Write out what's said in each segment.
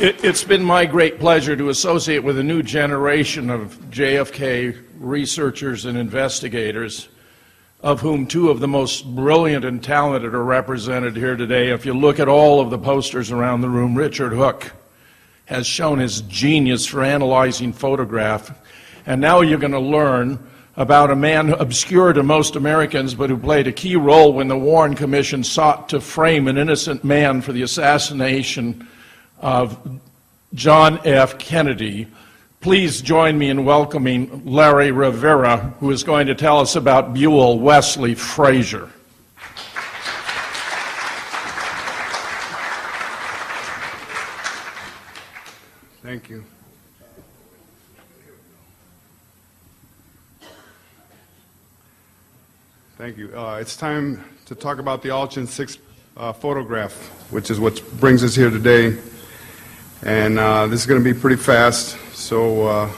It's been my great pleasure to associate with a new generation of JFK researchers and investigators, of whom two of the most brilliant and talented are represented here today. If you look at all of the posters around the room, Richard Hook has shown his genius for analyzing photograph. And now you're going to learn about a man obscure to most Americans, but who played a key role when the Warren Commission sought to frame an innocent man for the assassination of John F. Kennedy. Please join me in welcoming Larry Rivera, who is going to tell us about Buell Wesley Frazier. Thank you. Thank you. It's time to talk about the Altgens 6 photograph, which is what brings us here today. And this is going to be pretty fast, so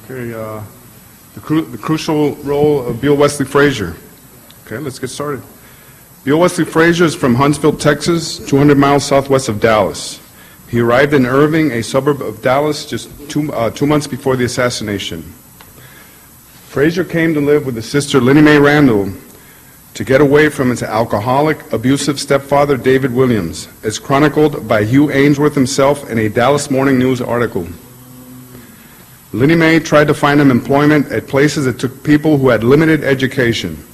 the crucial role of Buell Wesley Frazier. Okay, let's get started. Buell Wesley Frazier is from Huntsville, Texas, 200 miles southwest of Dallas. He arrived in Irving, a suburb of Dallas, just two months before the assassination. Frazier came to live with his sister Linnie Mae Randall to get away from his alcoholic, abusive stepfather, David Williams, as chronicled by Hugh Ainsworth himself in a Dallas Morning News article. Linnie Mae tried to find him employment at places that took people who had limited education.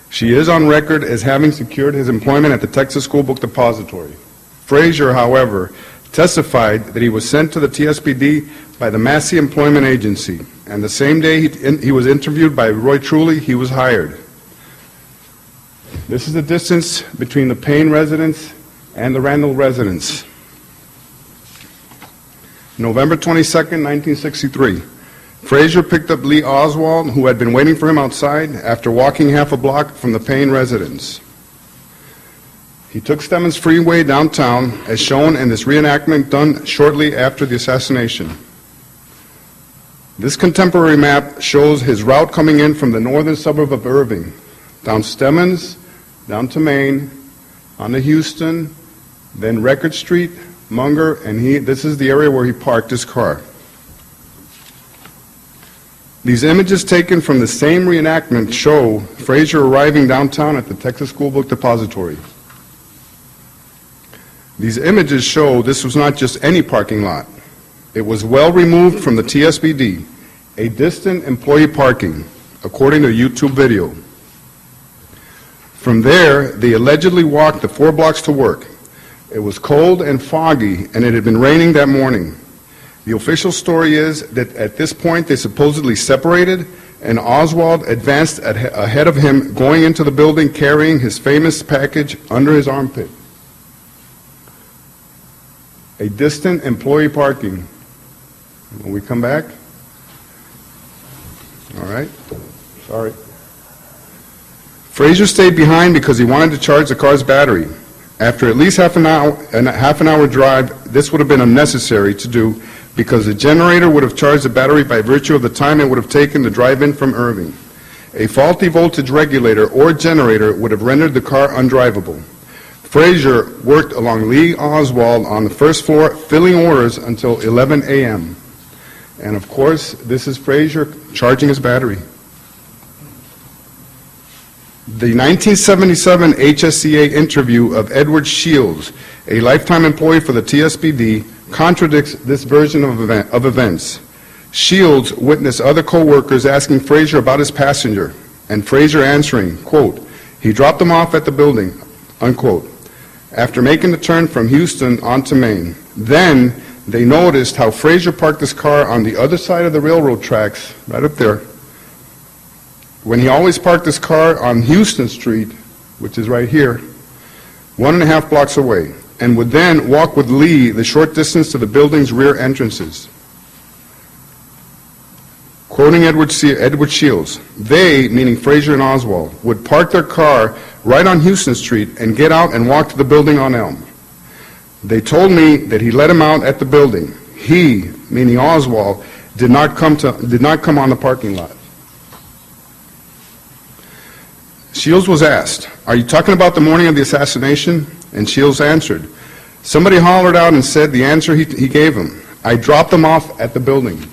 She is on record as having secured his employment at the Texas School Book Depository. Frazier, however, testified that he was sent to the TSPD by the Massey Employment Agency, and the same day he was interviewed by Roy Truly, he was hired. This is the distance between the Payne residence and the Randall residence. November 22nd, 1963. Frazier picked up Lee Oswald, who had been waiting for him outside after walking half a block from the Payne residence. He took Stemmons Freeway downtown, as shown in this reenactment done shortly after the assassination. This contemporary map shows his route coming in from the northern suburb of Irving, down Stemmons, down to Maine, on to Houston, then Record Street, Munger, and this is the area where he parked his car. These images taken from the same reenactment show Frazier arriving downtown at the Texas School Book Depository. These images show this was not just any parking lot. It was well removed from the TSPD, a distant employee parking, according to a YouTube video. From there, they allegedly walked the 4 blocks to work. It was cold and foggy, and it had been raining that morning. The official story is that at this point they supposedly separated, and Oswald advanced ahead of him, going into the building carrying his famous package under his armpit. A distant employee parking. When we come back? All right. Sorry. Frazier stayed behind because he wanted to charge the car's battery. After at least half an hour drive, this would have been unnecessary to do because the generator would have charged the battery by virtue of the time it would have taken to drive in from Irving. A faulty voltage regulator or generator would have rendered the car undrivable. Frazier worked along Lee Oswald on the first floor, filling orders until 11 a.m. And of course, this is Frazier charging his battery. The 1977 HSCA interview of Edward Shields, a lifetime employee for the TSPD, contradicts this version of events. Shields witnessed other co-workers asking Frazier about his passenger, and Frazier answering, quote, "He dropped him off at the building," unquote, after making the turn from Houston onto Maine. Then they noticed how Frazier parked his car on the other side of the railroad tracks, right up there, when he always parked his car on Houston Street, which is right here, 1.5 blocks away, and would then walk with Lee the short distance to the building's rear entrances. Quoting Edward Shields, they, meaning Frazier and Oswald, would park their car right on Houston Street and get out and walk to the building on Elm. They told me that he let him out at the building. He, meaning Oswald, did not come on the parking lot. Shields was asked, "Are you talking about the morning of the assassination?" And Shields answered, "Somebody hollered out and said the answer he gave him. I dropped them off at the building."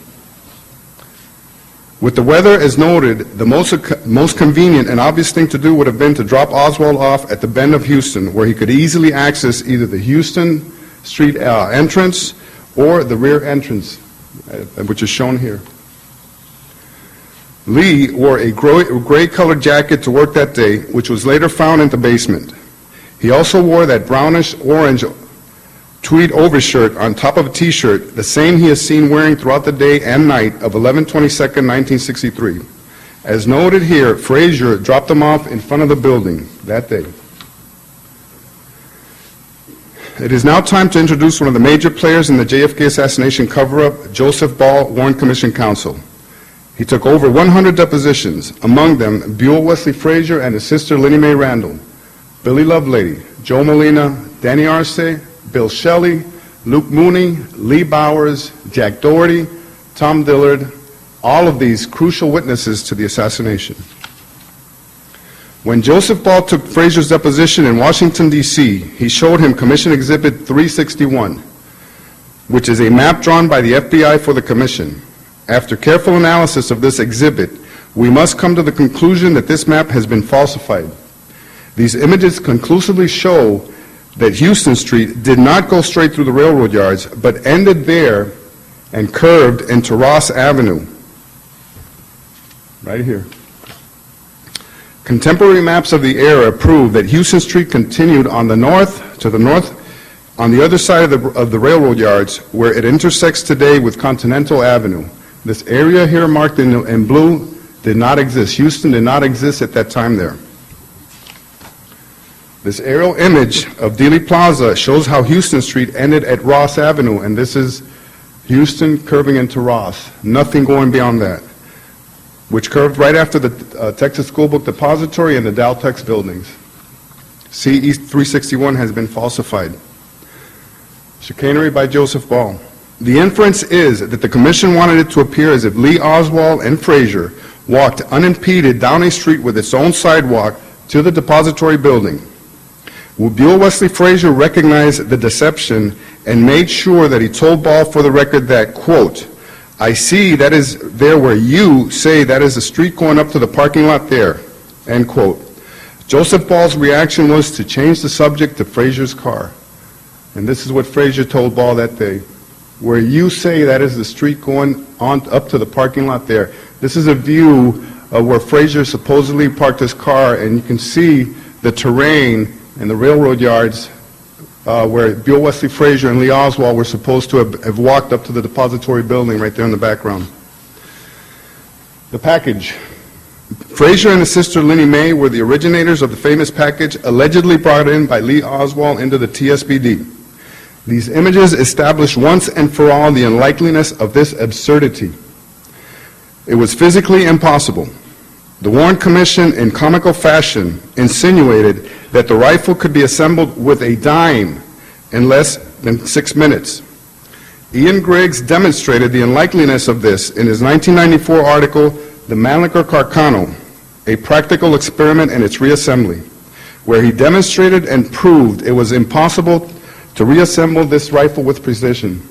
With the weather as noted, the most convenient and obvious thing to do would have been to drop Oswald off at the bend of Houston, where he could easily access either the Houston Street entrance or the rear entrance, which is shown here. Lee wore a gray-colored jacket to work that day, which was later found in the basement. He also wore that brownish-orange tweed overshirt on top of a T-shirt, the same he is seen wearing throughout the day and night of 11/22, 1963. As noted here, Frazier dropped him off in front of the building that day. It is now time to introduce one of the major players in the JFK assassination cover-up, Joseph Ball, Warren Commission counsel. He took over 100 depositions, among them Buell Wesley Frazier and his sister Linnie Mae Randall, Billy Lovelady, Joe Molina, Danny Arce, Bill Shelley, Luke Mooney, Lee Bowers, Jack Doherty, Tom Dillard, all of these crucial witnesses to the assassination. When Joseph Ball took Frazier's deposition in Washington, D.C., he showed him Commission Exhibit 361, which is a map drawn by the FBI for the Commission. After careful analysis of this exhibit, we must come to the conclusion that this map has been falsified. These images conclusively show that Houston Street did not go straight through the railroad yards, but ended there and curved into Ross Avenue, right here. Contemporary maps of the era prove that Houston Street continued on the north, on the other side of the railroad yards, where it intersects today with Continental Avenue. This area here marked in blue did not exist. Houston did not exist at that time there. This aerial image of Dealey Plaza shows how Houston Street ended at Ross Avenue, and this is Houston curving into Ross. Nothing going beyond that, which curved right after the Texas School Book Depository and the Daltex buildings. CE 361 has been falsified. Chicanery by Joseph Ball. The inference is that the Commission wanted it to appear as if Lee, Oswald, and Frazier walked unimpeded down a street with its own sidewalk to the Depository building. Buell Wesley Frazier recognized the deception and made sure that he told Ball for the record that, quote, "I see that is there where you say that is the street going up to the parking lot there," end quote. Joseph Ball's reaction was to change the subject to Frazier's car. And this is what Frazier told Ball that day. "Where you say that is the street going on up to the parking lot there." This is a view of where Frazier supposedly parked his car, and you can see the terrain and the railroad yards where Buell Wesley Frazier and Lee Oswald were supposed to have walked up to the Depository building right there in the background. The package. Frazier and his sister Linnie Mae were the originators of the famous package allegedly brought in by Lee Oswald into the TSBD. These images establish once and for all the unlikeliness of this absurdity. It was physically impossible. The Warren Commission, in comical fashion, insinuated that the rifle could be assembled with a dime in less than 6 minutes. Ian Griggs demonstrated the unlikeliness of this in his 1994 article, The Mannlicher Carcano, a practical experiment in its reassembly, where he demonstrated and proved it was impossible to reassemble this rifle with precision.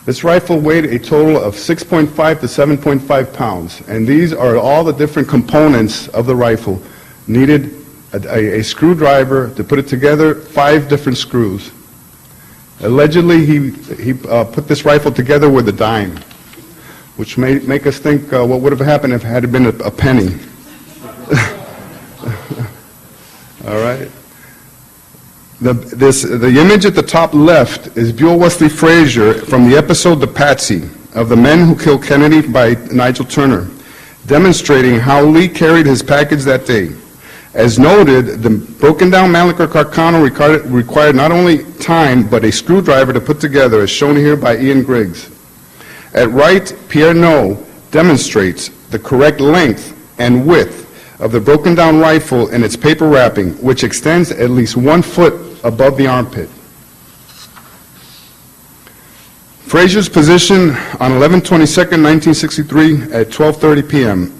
This rifle weighed a total of 6.5 to 7.5 pounds, and these are all the different components of the rifle. Needed a screwdriver to put it together, 5 different screws. Allegedly, he put this rifle together with a dime, which may make us think what would have happened if it had been a penny. All right. The image at the top left is Buell Wesley Frazier from the episode The Patsy of the Men Who Killed Kennedy by Nigel Turner, demonstrating how Lee carried his package that day. As noted, the broken down Mannlicher Carcano required not only time but a screwdriver to put together, as shown here by Ian Griggs. At right, Pierre No demonstrates the correct length and width of the broken down rifle in its paper wrapping, which extends at least 1 foot above the armpit. Frazier's position on 11/22, 1963 at 12:30 p.m.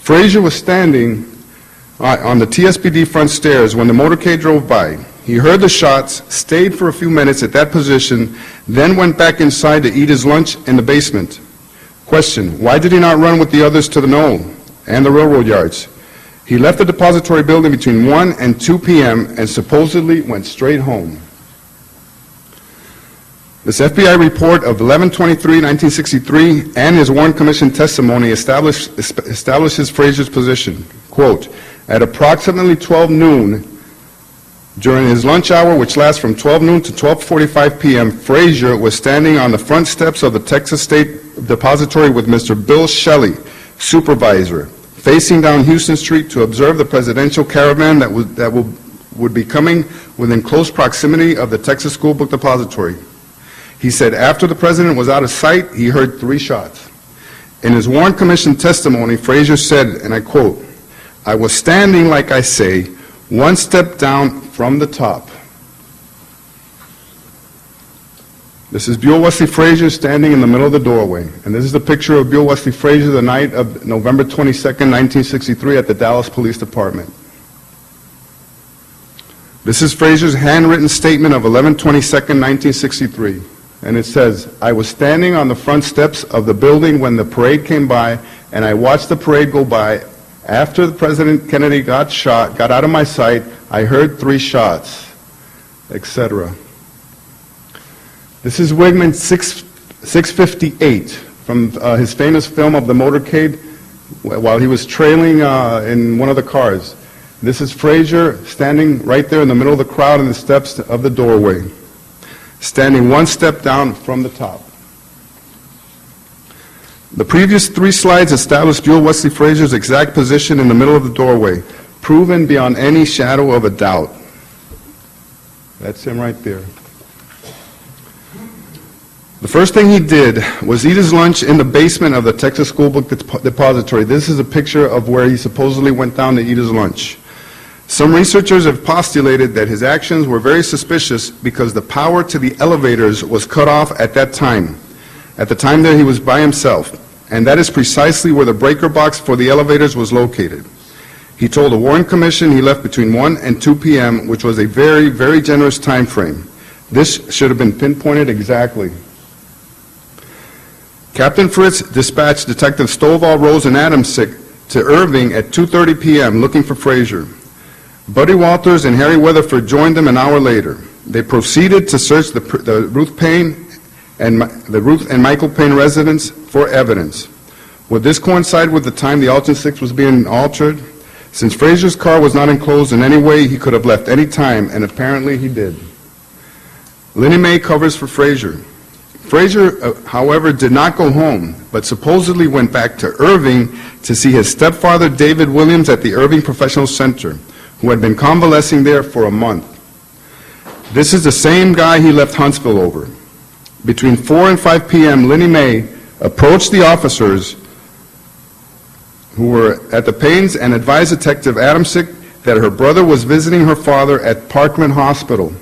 Frazier was standing on the TSPD front stairs when the motorcade drove by. He heard the shots, stayed for a few minutes at that position, then went back inside to eat his lunch in the basement. Question, why did he not run with the others to the knoll and the railroad yards? He left the depository building between 1 and 2 p.m. and supposedly went straight home. This FBI report of 11/23/1963 and his Warren Commission testimony establishes Frazier's position. Quote, at approximately 12 noon, during his lunch hour, which lasts from 12 noon to 12:45 p.m., Frazier was standing on the front steps of the Texas State Depository with Mr. Bill Shelley, supervisor, facing down Houston Street to observe the presidential caravan that would be coming within close proximity of the Texas School Book Depository. He said after the president was out of sight, he heard 3 shots. In his Warren Commission testimony, Frazier said, and I quote, I was standing, like I say, 1 step down from the top. This is Buell Wesley Frazier standing in the middle of the doorway. And this is a picture of Buell Wesley Frazier the night of November 22nd, 1963 at the Dallas Police Department. This is Frazier's handwritten statement of 11/22nd, 1963. And it says, I was standing on the front steps of the building when the parade came by, and I watched the parade go by. After the President Kennedy got out of my sight, I heard 3 shots, etc. This is Weigman 658 from his famous film of the motorcade while he was trailing in one of the cars. This is Frazier standing right there in the middle of the crowd in the steps of the doorway, standing 1 step down from the top. The previous 3 slides established Buell Wesley Frazier's exact position in the middle of the doorway, proven beyond any shadow of a doubt. That's him right there. The first thing he did was eat his lunch in the basement of the Texas School Book Depository. This is a picture of where he supposedly went down to eat his lunch. Some researchers have postulated that his actions were very suspicious because the power to the elevators was cut off at that time. At the time there he was by himself, and that is precisely where the breaker box for the elevators was located. He told the Warren Commission he left between 1 and 2 p.m., which was a very, very generous time frame. This should have been pinpointed exactly. Captain Fritz dispatched Detective Stovall, Rose, and Adamsick to Irving at 2:30 p.m. looking for Frazier. Buddy Walters and Harry Weatherford joined them an hour later. They proceeded to search the Ruth and Michael Payne residence for evidence. Would this coincide with the time the Altgen 6 was being altered? Since Frazier's car was not enclosed in any way, he could have left any time, and apparently he did. Linnie Mae covers for Frazier. Frazier, however, did not go home, but supposedly went back to Irving to see his stepfather, David Williams, at the Irving Professional Center, who had been convalescing there for a month. This is the same guy he left Huntsville over. Between 4 and 5 p.m., Linnie Mae approached the officers who were at the Paynes and advised Detective Adamsick that her brother was visiting her father at Parkland Hospital,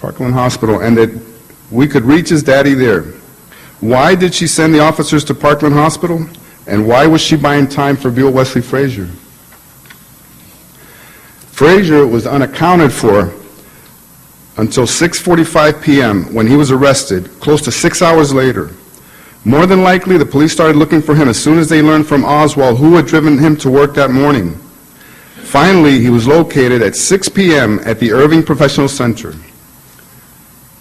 and that we could reach his daddy there. Why did she send the officers to Parkland Hospital? And why was she buying time for Buell Wesley Frazier? Frazier was unaccounted for until 6:45 p.m. when he was arrested, close to 6 hours later. More than likely, the police started looking for him as soon as they learned from Oswald who had driven him to work that morning. Finally, he was located at 6 p.m. at the Irving Professional Center.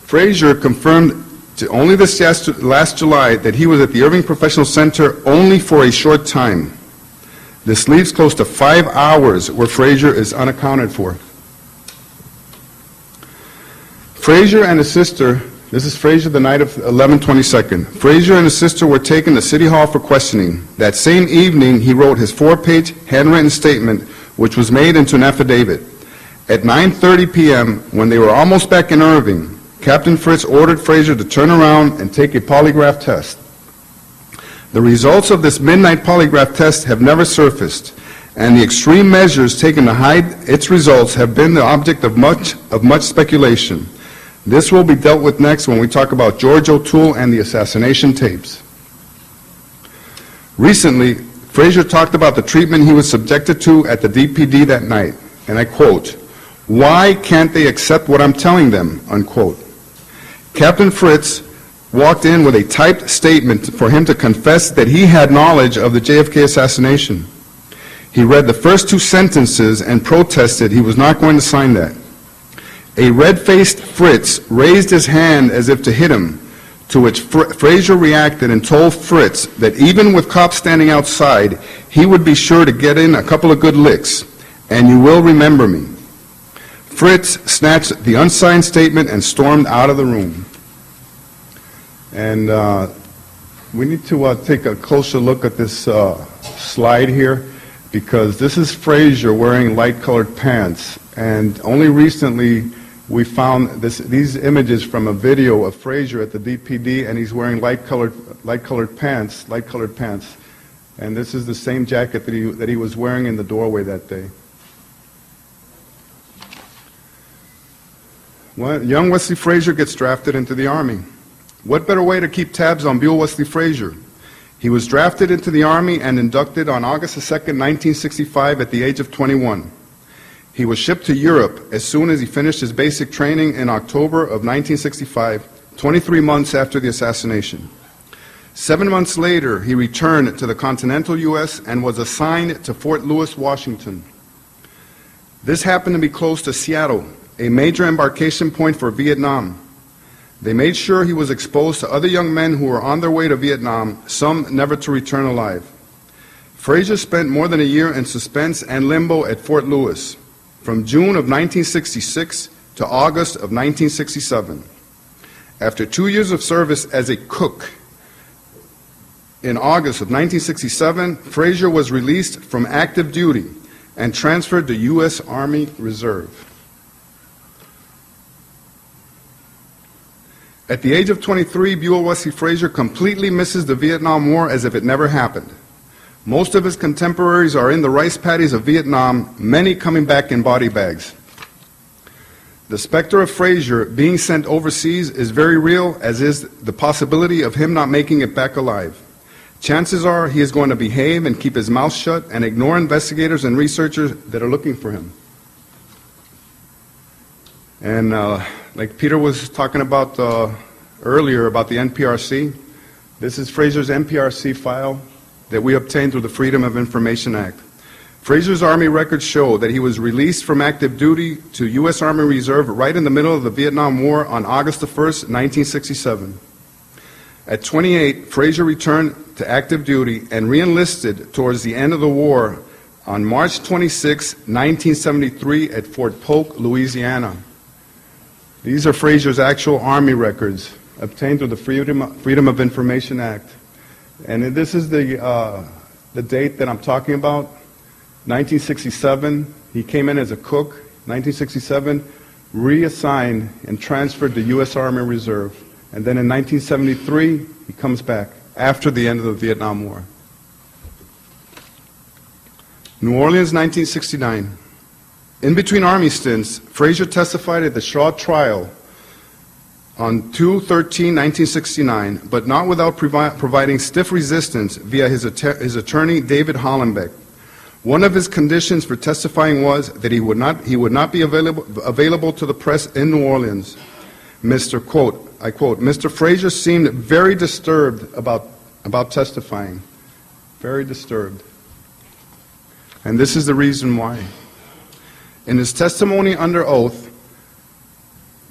Frazier confirmed to only this last July that he was at the Irving Professional Center only for a short time. This leaves close to 5 hours where Frazier is unaccounted for. Frazier and his sister, this is Frazier the night of 11/22. Frazier and his sister were taken to City Hall for questioning. That same evening, he wrote his 4-page handwritten statement, which was made into an affidavit. At 9:30 p.m., when they were almost back in Irving, Captain Fritz ordered Frazier to turn around and take a polygraph test. The results of this midnight polygraph test have never surfaced, and the extreme measures taken to hide its results have been the object of much speculation. This will be dealt with next when we talk about George O'Toole and the assassination tapes. Recently, Frazier talked about the treatment he was subjected to at the DPD that night, and I quote, "Why can't they accept what I'm telling them?" unquote. Captain Fritz walked in with a typed statement for him to confess that he had knowledge of the JFK assassination. He read the first two sentences and protested he was not going to sign that. A red-faced Fritz raised his hand as if to hit him, to which Frazier reacted and told Fritz that even with cops standing outside, he would be sure to get in a couple of good licks, and you will remember me. Fritz snatched the unsigned statement and stormed out of the room. And we need to take a closer look at this slide here, because this is Frazier wearing light-colored pants, and only recently we found these images from a video of Frazier at the DPD, and he's wearing light-colored pants, and this is the same jacket that he was wearing in the doorway that day. Well, young Wesley Frazier gets drafted into the Army. What better way to keep tabs on Buell Wesley Frazier? He was drafted into the Army and inducted on August 2nd, 1965 at the age of 21. He was shipped to Europe as soon as he finished his basic training in October of 1965, 23 months after the assassination. 7 months later, he returned to the continental U.S. and was assigned to Fort Lewis, Washington. This happened to be close to Seattle, a major embarkation point for Vietnam. They made sure he was exposed to other young men who were on their way to Vietnam, some never to return alive. Frazier spent more than a year in suspense and limbo at Fort Lewis, from June of 1966 to August of 1967. After 2 years of service as a cook, in August of 1967, Frazier was released from active duty and transferred to U.S. Army Reserve. At the age of 23, Buell Wesley Frazier completely misses the Vietnam War as if it never happened. Most of his contemporaries are in the rice paddies of Vietnam, many coming back in body bags. The specter of Frazier being sent overseas is very real, as is the possibility of him not making it back alive. Chances are he is going to behave and keep his mouth shut and ignore investigators and researchers that are looking for him. And like Peter was talking about earlier about the NPRC, this is Frazier's NPRC file that we obtained through the Freedom of Information Act. Frazier's Army records show that he was released from active duty to U.S. Army Reserve right in the middle of the Vietnam War on August 1st, 1967. At 28, Frazier returned to active duty and re-enlisted towards the end of the war on March 26, 1973 at Fort Polk, Louisiana. These are Frazier's actual Army records obtained through the Freedom of Information Act. And this is the date that I'm talking about, 1967. He came in as a cook. 1967, reassigned and transferred to U.S. Army Reserve. And then in 1973, he comes back after the end of the Vietnam War. New Orleans, 1969. In between Army stints, Frazier testified at the Shaw trial on 2/13/1969, but not without providing stiff resistance via his attorney, David Hollenbeck. One of his conditions for testifying was that he would not be available to the press in New Orleans. I quote, Mr. Frazier seemed very disturbed about testifying. Very disturbed. And this is the reason why. In his testimony under oath,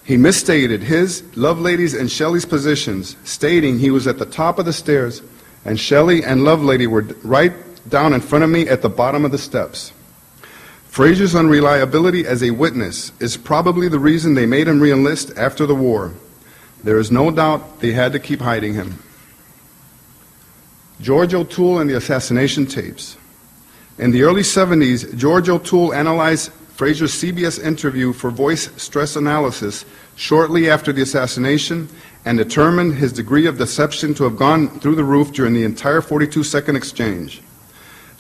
he misstated his, Loveladies, and Shelley's positions, stating he was at the top of the stairs and Shelley and Lovelady were right down in front of me at the bottom of the steps. Frazier's unreliability as a witness is probably the reason they made him re-enlist after the war. There is no doubt they had to keep hiding him. George O'Toole and the assassination tapes. In the early 70s, George O'Toole analyzed Frazier's CBS interview for voice stress analysis shortly after the assassination and determined his degree of deception to have gone through the roof during the entire 42-second exchange.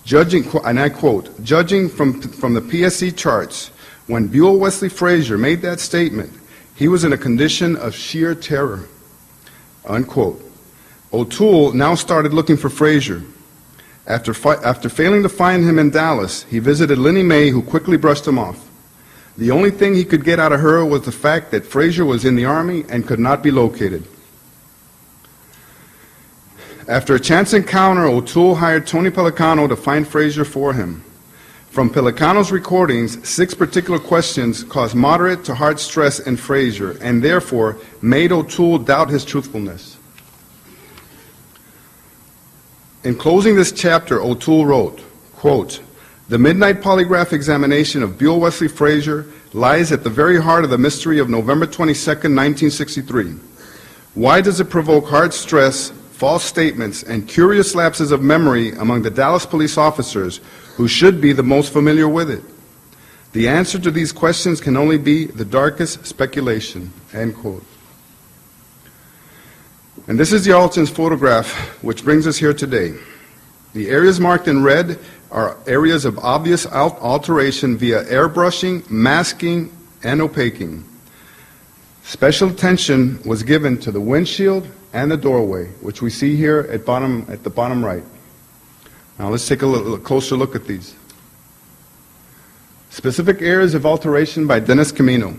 Judging, and I quote, judging from the PSE charts, when Buell Wesley Frazier made that statement, he was in a condition of sheer terror, unquote. O'Toole now started looking for Frazier. After failing to find him in Dallas, he visited Linnie Mae, who quickly brushed him off. The only thing he could get out of her was the fact that Frazier was in the Army and could not be located. After a chance encounter, O'Toole hired Tony Pelicano to find Frazier for him. From Pelicano's recordings, 6 particular questions caused moderate to hard stress in Frazier and therefore made O'Toole doubt his truthfulness. In closing this chapter, O'Toole wrote, quote, "The midnight polygraph examination of Buell Wesley Frazier lies at the very heart of the mystery of November 22nd, 1963. Why does it provoke hard stress, false statements, and curious lapses of memory among the Dallas police officers who should be the most familiar with it? The answer to these questions can only be the darkest speculation," end quote. And this is the Altgens photograph, which brings us here today. The areas marked in red are areas of obvious alteration via airbrushing, masking, and opaquing. Special attention was given to the windshield and the doorway, which we see here at the bottom right. Now let's take a closer look at these. Specific areas of alteration by Dennis Camino.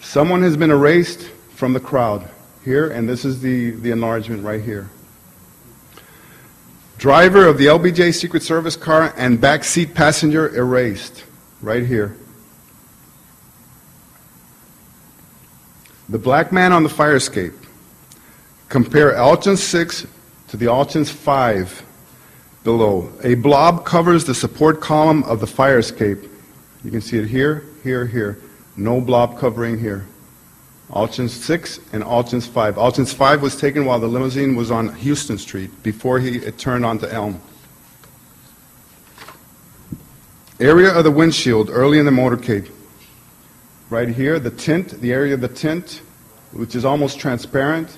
Someone has been erased from the crowd here, and this is the enlargement right here. Driver of the LBJ Secret Service car and backseat passenger erased right here. The black man on the fire escape. Compare Altgens 6 to the Altgens 5 below. A blob covers the support column of the fire escape. You can see it here, here, here. No blob covering here. Altgens 6 and Altgens 5. Altgens 5 was taken while the limousine was on Houston Street before it turned onto Elm. Area of the windshield early in the motorcade. Right here, the tint, the area of the tint, which is almost transparent,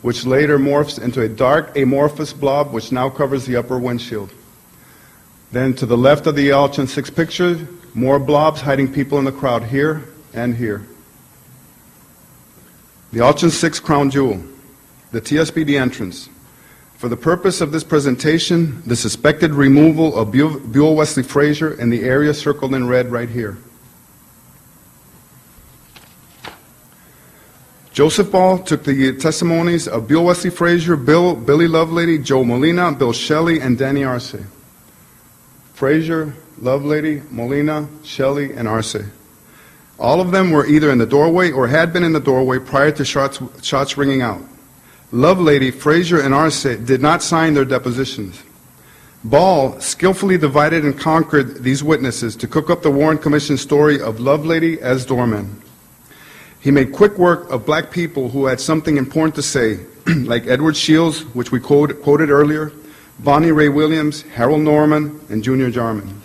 which later morphs into a dark amorphous blob, which now covers the upper windshield. Then to the left of the Altgens 6 picture, more blobs hiding people in the crowd here and here. The Altgens 6 crown jewel, the TSPD entrance. For the purpose of this presentation, the suspected removal of Buell Wesley Frazier in the area circled in red right here. Joseph Ball took the testimonies of Buell Wesley Frazier, Billy Lovelady, Joe Molina, Bill Shelley, and Danny Arce. Frazier, Lovelady, Molina, Shelley, and Arce. All of them were either in the doorway or had been in the doorway prior to shots ringing out. Lovelady, Frazier, and Arce did not sign their depositions. Ball skillfully divided and conquered these witnesses to cook up the Warren Commission story of Lovelady as doorman. He made quick work of black people who had something important to say, like Edward Shields, which we quoted earlier, Bonnie Ray Williams, Harold Norman, and Junior Jarman.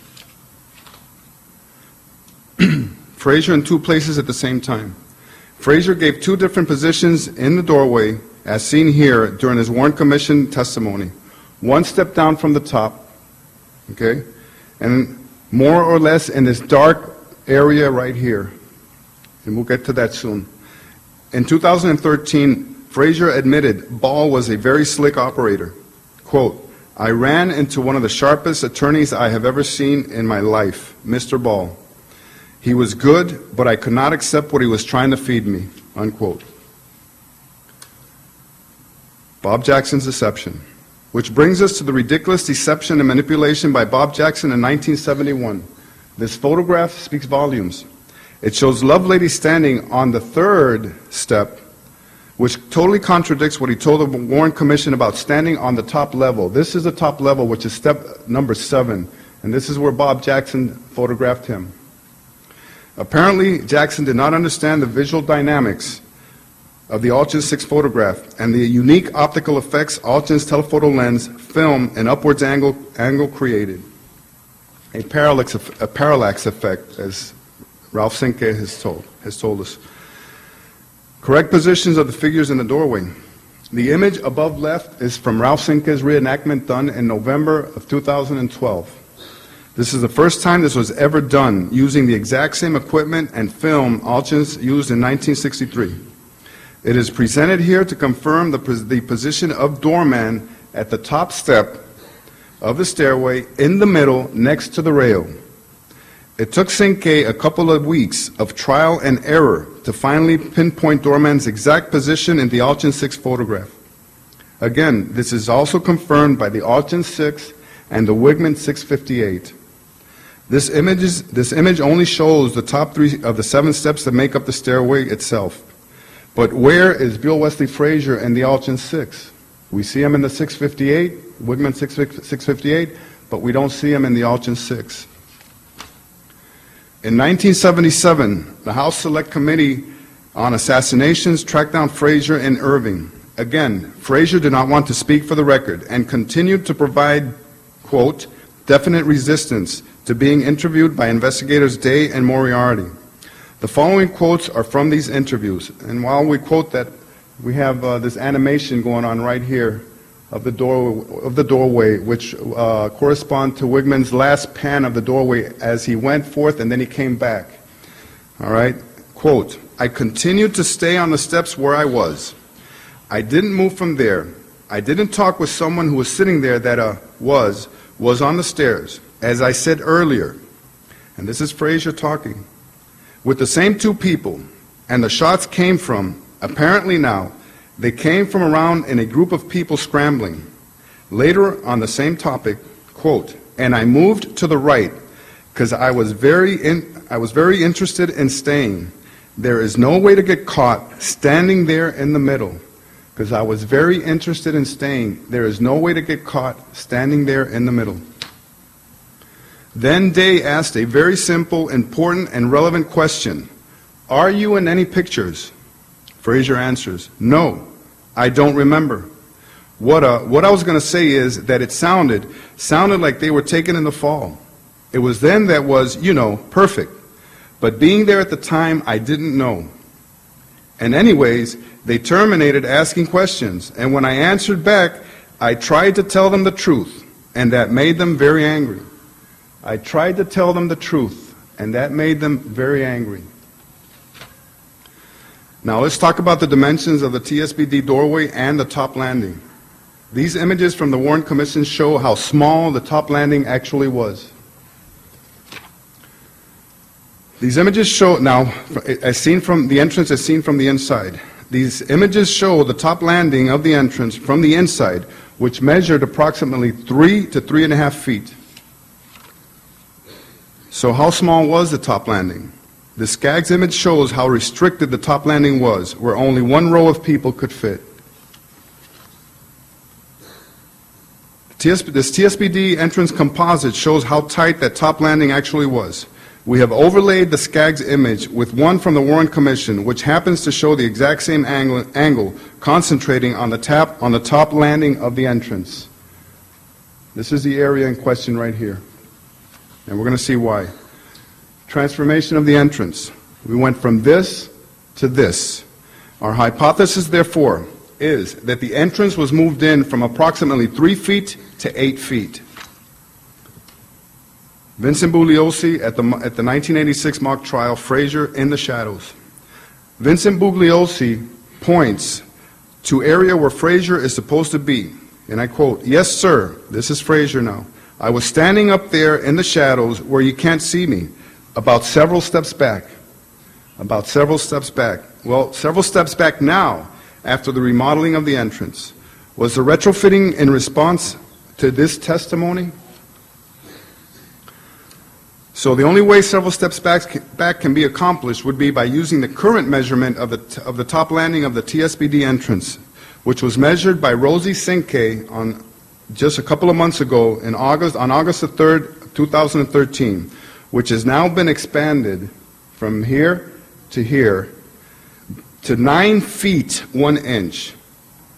Frazier in 2 places at the same time. Frazier gave 2 different positions in the doorway, as seen here during his Warren Commission testimony. One step down from the top, okay, and more or less in this dark area right here. And we'll get to that soon. In 2013, Frazier admitted Ball was a very slick operator. Quote, "I ran into one of the sharpest attorneys I have ever seen in my life, Mr. Ball. He was good, but I could not accept what he was trying to feed me," unquote. Bob Jackson's deception, which brings us to the ridiculous deception and manipulation by Bob Jackson in 1971. This photograph speaks volumes. It shows Lovelady standing on the 3rd step, which totally contradicts what he told the Warren Commission about standing on the top level. This is the top level, which is step number 7, and this is where Bob Jackson photographed him. Apparently, Jackson did not understand the visual dynamics of the Altgens 6 photograph and the unique optical effects Altgens telephoto lens, film, and upwards angle created. A parallax effect, as Ralph Sinke has told us. Correct positions of the figures in the doorway. The image above left is from Ralph Sinke's reenactment done in November of 2012. This is the first time this was ever done using the exact same equipment and film Altgens used in 1963. It is presented here to confirm the position of doorman at the top step of the stairway in the middle next to the rail. It took Cinque a couple of weeks of trial and error to finally pinpoint doorman's exact position in the Altgens 6 photograph. Again, this is also confirmed by the Altgens 6 and the Weigman 658. This image only shows the top 3 of the 7 steps that make up the stairway itself. But where is Buell Wesley Frazier in the Altgens 6? We see him in the 658, Weigman 658, but we don't see him in the Altgens 6. In 1977, the House Select Committee on Assassinations tracked down Frazier in Irving. Again, Frazier did not want to speak for the record and continued to provide, quote, definite resistance to being interviewed by investigators Day and Moriarty. The following quotes are from these interviews, and while we quote that, we have this animation going on right here of the doorway, which correspond to Weigman's last pan of the doorway as he went forth and then he came back. All right, quote, I continued to stay on the steps where I was. I didn't move from there. I didn't talk with someone who was sitting there that was on the stairs. As I said earlier, and this is Frazier talking, with the same 2 people, and the shots came from, apparently now, they came from around in a group of people scrambling. Later on the same topic, quote, and I moved to the right because I was very interested in staying. There is no way to get caught standing there in the middle. Because I was very interested in staying. There is no way to get caught standing there in the middle. Then Day asked a very simple, important, and relevant question. Are you in any pictures? Frazier answers, no, I don't remember. What I was going to say is that it sounded like they were taken in the fall. It was then that was, perfect. But being there at the time, I didn't know. And anyways, they terminated asking questions. And when I answered back, I tried to tell them the truth, and that made them very angry. I tried to tell them the truth, and that made them very angry. Now let's talk about the dimensions of the TSBD doorway and the top landing. These images from the Warren Commission show how small the top landing actually was. These images show, now, as seen from the entrance, as seen from the inside. These images show the top landing of the entrance from the inside, which measured approximately 3 to 3.5 feet. So how small was the top landing? The Skaggs image shows how restricted the top landing was, where only 1 row of people could fit. This TSBD entrance composite shows how tight that top landing actually was. We have overlaid the Skaggs image with one from the Warren Commission, which happens to show the exact same angle concentrating on the top landing of the entrance. This is the area in question right here. And we're going to see why. Transformation of the entrance. We went from this to this. Our hypothesis, therefore, is that the entrance was moved in from approximately 3 feet to 8 feet. Vincent Bugliosi at the 1986 mock trial, Frazier in the shadows. Vincent Bugliosi points to area where Frazier is supposed to be, and I quote, yes, sir, this is Frazier now. I was standing up there in the shadows where you can't see me, about several steps back. About several steps back. Well, several steps back now, after the remodeling of the entrance. Was the retrofitting in response to this testimony? So the only way several steps back can be accomplished would be by using the current measurement of the top landing of the TSBD entrance, which was measured by Rosie Cinque on just a couple of months ago on August the 3rd, 2013, which has now been expanded from here to 9 feet 1 inch.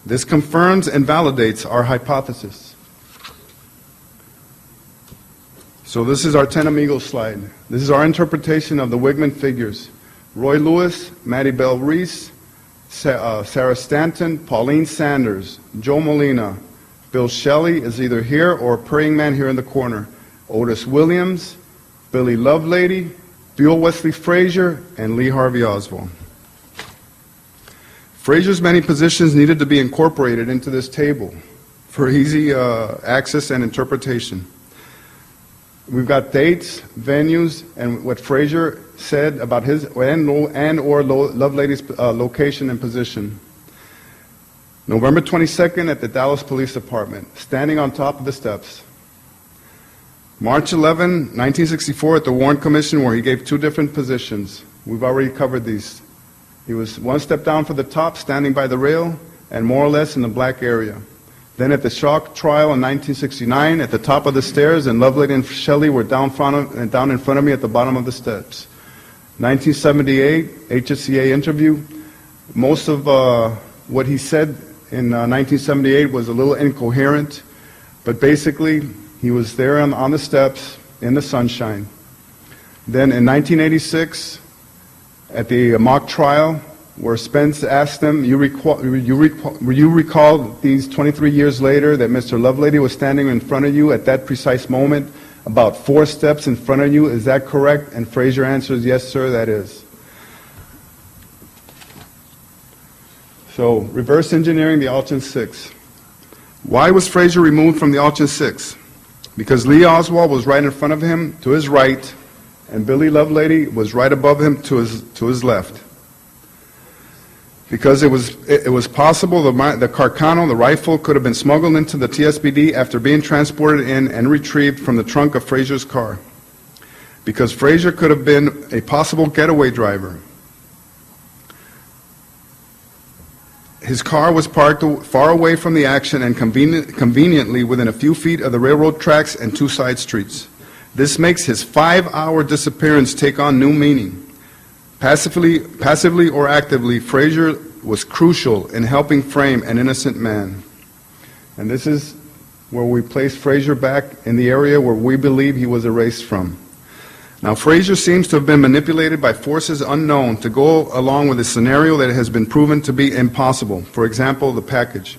This confirms and validates our hypothesis. So this is our Ten Amigos slide. This is our interpretation of the Weigman figures. Roy Lewis, Mattie Bell Reese, Sarah Stanton, Pauline Sanders, Joe Molina, Bill Shelley is either here or a praying man here in the corner, Otis Williams, Billy Lovelady, Buell Wesley Frazier, and Lee Harvey Oswald. Frazier's many positions needed to be incorporated into this table. for easy access and interpretation. We've got dates, venues, and what Frazier said about his and/or Lovelady's location and position. November 22nd at the Dallas Police Department, standing on top of the steps. March 11, 1964 at the Warren Commission, where he gave two different positions. We've already covered these. He was one step down from the top, standing by the rail, and more or less in the black area. Then at the Shock trial in 1969, at the top of the stairs, and Lovelady and Shelley were down in front of me at the bottom of the steps. 1978, HSCA interview. Most of what he said in 1978 was a little incoherent, but basically he was there on the steps in the sunshine. Then in 1986, at the mock trial, where Spence asked him, you recall these 23 years later that Mr. Lovelady was standing in front of you at that precise moment, about 4 steps in front of you, is that correct? And Frazier answers, yes, sir, that is. So, reverse engineering the Altgens 6. Why was Frazier removed from the Altgens 6? Because Lee Oswald was right in front of him, to his right, and Billy Lovelady was right above him, to his left. Because it was possible the Carcano, the rifle, could have been smuggled into the TSBD after being transported in and retrieved from the trunk of Frazier's car. Because Frazier could have been a possible getaway driver. His car was parked far away from the action and conveniently within a few feet of the railroad tracks and 2 side streets. This makes his 5-hour disappearance take on new meaning. Passively or actively, Frazier was crucial in helping frame an innocent man. And this is where we place Frazier back in the area where we believe he was erased from. Now, Frazier seems to have been manipulated by forces unknown to go along with a scenario that has been proven to be impossible. For example, the package.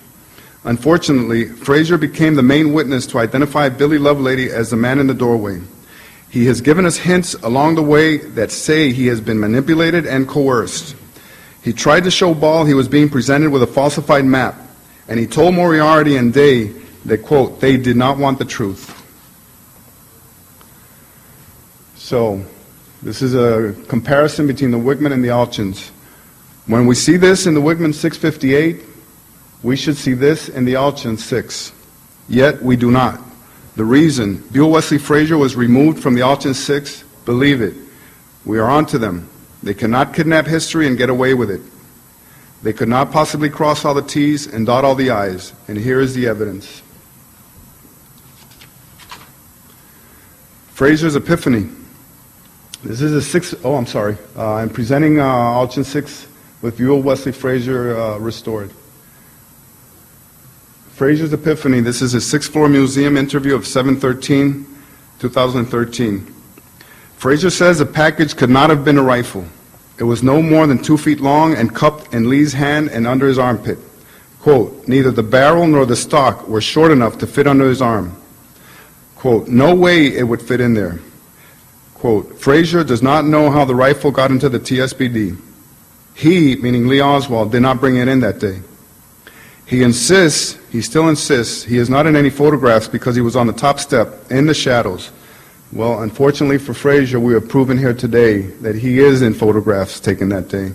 Unfortunately, Frazier became the main witness to identify Billy Lovelady as the man in the doorway. He has given us hints along the way that say he has been manipulated and coerced. He tried to show Ball he was being presented with a falsified map, and he told Moriarty and Day that, quote, they did not want the truth. So, this is a comparison between the Weigman and the Altgens. When we see this in the Weigman 658, we should see this in the Altgens 6. Yet, we do not. The reason Buell Wesley Frazier was removed from the Altgens 6, believe it, we are on to them. They cannot kidnap history and get away with it. They could not possibly cross all the T's and dot all the I's, and here is the evidence. Frazier's epiphany. This is a 6, oh, I'm sorry. I'm presenting Altgens 6 with Buell Wesley Frazier restored. Frazier's epiphany. This is his 6th floor museum interview of 7/13/2013. Frazier says the package could not have been a rifle. It was no more than 2 feet long and cupped in Lee's hand and under his armpit. Quote, neither the barrel nor the stock were short enough to fit under his arm. Quote, no way it would fit in there. Quote, Frazier does not know how the rifle got into the TSBD. He, meaning Lee Oswald, did not bring it in that day. He insists, he still insists, he is not in any photographs because he was on the top step, in the shadows. Well, unfortunately for Frazier, we have proven here today that he is in photographs taken that day.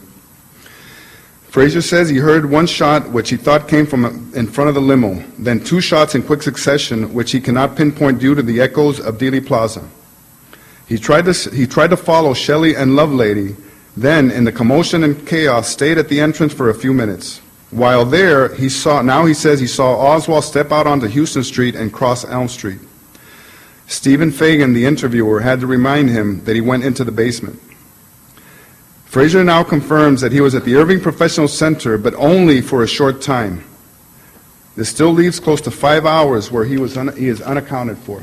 Frazier says he heard one shot which he thought came from in front of the limo, then 2 shots in quick succession which he cannot pinpoint due to the echoes of Dealey Plaza. He tried to follow Shelley and Lovelady, then in the commotion and chaos stayed at the entrance for a few minutes. While there, he says he saw Oswald step out onto Houston Street and cross Elm Street. Stephen Fagan, the interviewer, had to remind him that he went into the basement. Frazier now confirms that he was at the Irving Professional Center, but only for a short time. This still leaves close to 5 hours where he is unaccounted for.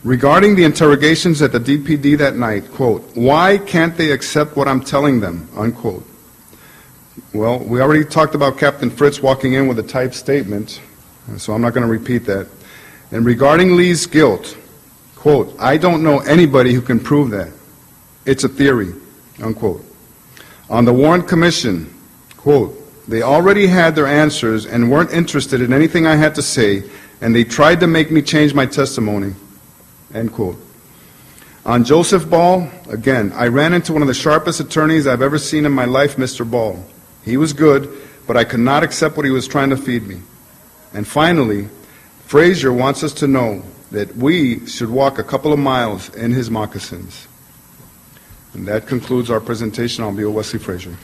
Regarding the interrogations at the DPD that night, quote, why can't they accept what I'm telling them, unquote. Well, we already talked about Captain Fritz walking in with a typed statement, so I'm not going to repeat that. And regarding Lee's guilt, quote, I don't know anybody who can prove that. It's a theory, unquote. On the Warren Commission, quote, They already had their answers and weren't interested in anything I had to say, and they tried to make me change my testimony." End quote. On Joseph Ball, again, "I ran into one of the sharpest attorneys I've ever seen in my life, Mr. Ball. He was good, but I could not accept what he was trying to feed me." And finally, Frazier wants us to know that we should walk a couple of miles in his moccasins. And that concludes our presentation on Buell Wesley Frazier.